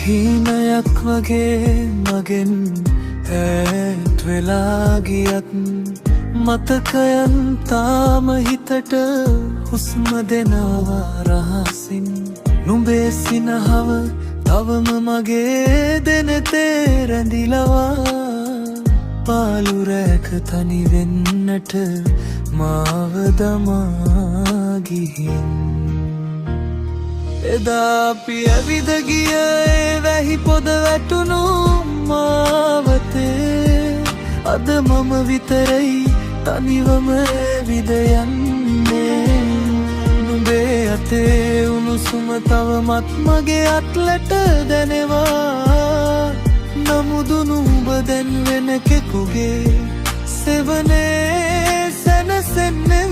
හීනයක් වගේ මගෙන් ඈත් වෙලා ගියත් මතකයන් තාම හිතට හුස්ම දෙනවා රහසින්. නුඹේ සිනහව තවම මගේ දෙනෙතේ රැඳිලවා. පාළු රැක තනි වෙන්නට මාව දමා ගිහින්. එදා අපි ඇවිද ගිය ඒ වැහි පොද වැටුණු මාවතේ අද මම විතරයි තනිවම ඇවිද යන්නේ. නුඹේ අතේ උණුසුම තවමත් මගේ අත්ලට දැනෙවා. නමුදු නුඹ දැන් වෙන කෙකුගේ සෙවනේ සැනසෙන්නේ.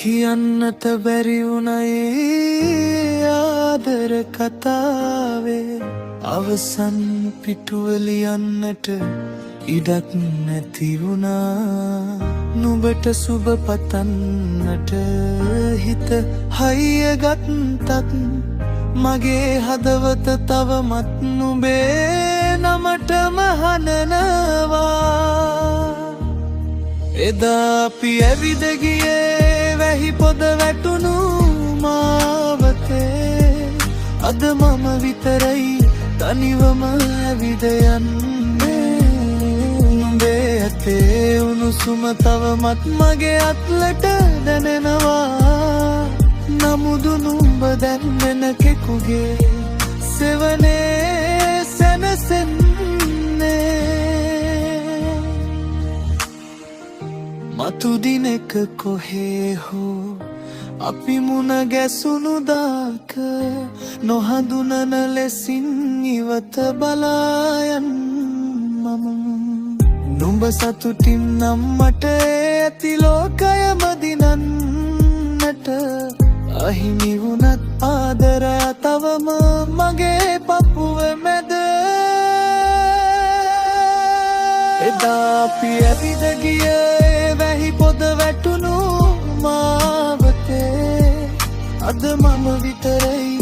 කියන්නට බැරි වුණේ ආදර කතාවේ අවසන් පිටුව ලියන්නට ඉඩක් නැති වුණා. නුඹට සුබ පතන්නට හිත හයිය ගත්තත් මගේ හදවත තවමත් නුඹේ නමටම හනනවා. එදා අපි ඇවිද ගියේ වැහි පොද වැටුණු මාවතේ අද මම විතරයි තනිවම ඇවිද යන්නේ. නුඹේ ඇතේ උණුසුම තවමත් මගේ අත්ලට දැනෙනවා. නමුදු නුඹ දැන් වෙන කෙකුගේ සෙවනේ සැනසෙන්නේ. මතු දිනක කොහේ හෝ අපි මුණ ගැසුණු දාක නොහඳුනන ලෙසින් ඉවත බලායන් මම. නුඹ සතුටින් නම් මට ඇති ලෝකය මදිනන්නට අහිමි වුණත් ආදරය තවම මගේ පපුව මැද. එදා අපි ඇවිද ගියේ වැහි පොද වැටුණු මාවතේ අද මම විතරයි